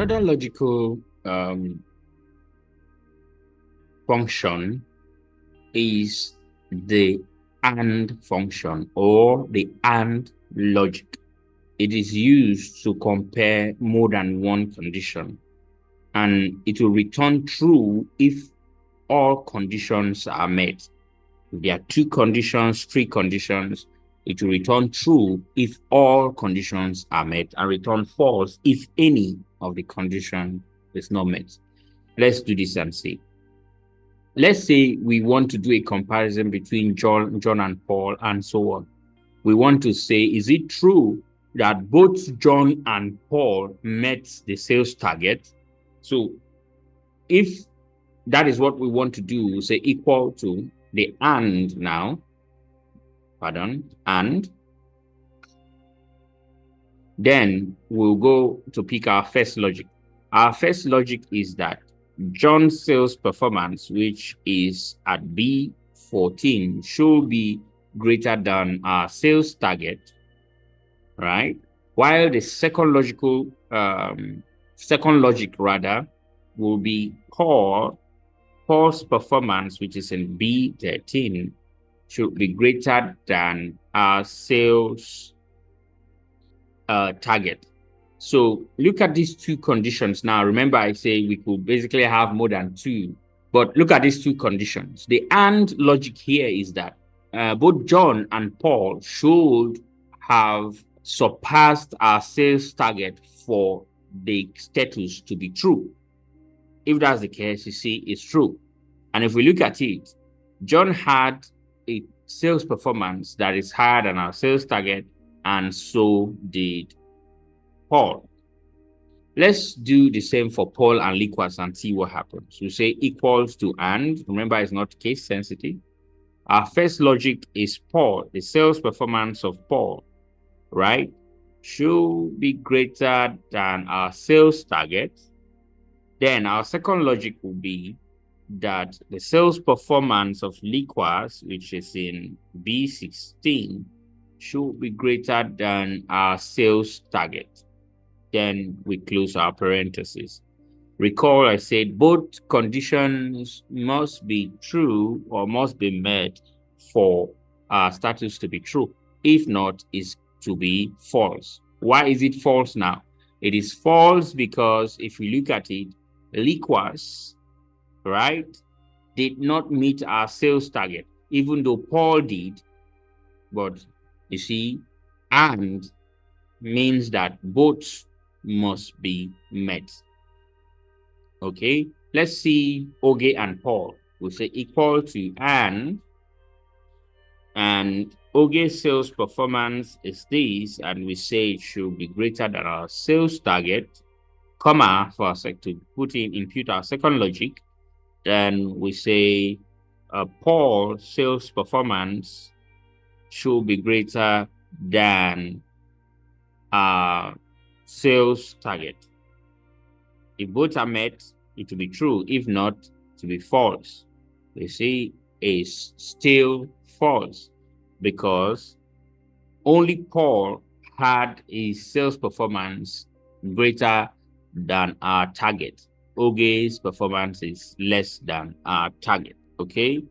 Another logical function is the AND function or the AND logic. It is used to compare more than one condition, and it will return true if all conditions are met. If there are two conditions, three conditions, it will return true if all conditions are met, and return false if any of the condition is not met. Let's do this and see. Let's say we want to do a comparison between John and Paul and so on. We want to say, is it true that both John and Paul met the sales target? So if that is what we want to do, we'll say equal to the and now, and then we'll go to pick our first logic. Our first logic is that John's sales performance, which is at B14, should be greater than our sales target, right? While the second logic will be Paul's performance, which is in B13, should be greater than our sales target. So look at these two conditions now. Remember, I say we could basically have more than two, but look at these two conditions. The AND logic here is that both John and Paul should have surpassed our sales target for the status to be true. If that's the case, you see, it's true. And if we look at it, John had a sales performance that is higher than our sales target, and so did Paul. Let's do the same for Paul and Liquas and see what happens. We say equals to and. Remember, it's not case sensitive. Our first logic is Paul, the sales performance of Paul, right, should be greater than our sales target. Then our second logic will be that the sales performance of Liquas, which is in B16, should be greater than our sales target. Then we close our parentheses. Recall I said both conditions must be true or must be met for our status to be true. If not, it's to be false. Why is it false now? It is false because if we look at it, Liquas, right, did not meet our sales target, even though Paul did. But you see, and means that both must be met. Okay, let's see Oge and Paul. We'll say equal to and Oge's sales performance is this, and we say it should be greater than our sales target, comma, for us to impute our second logic. Then we say Paul's sales performance should be greater than our sales target. If both are met, it will be true. If not, to be false. We see is still false because only Paul had a sales performance greater than our target. Oge's performance is less than our target. Okay,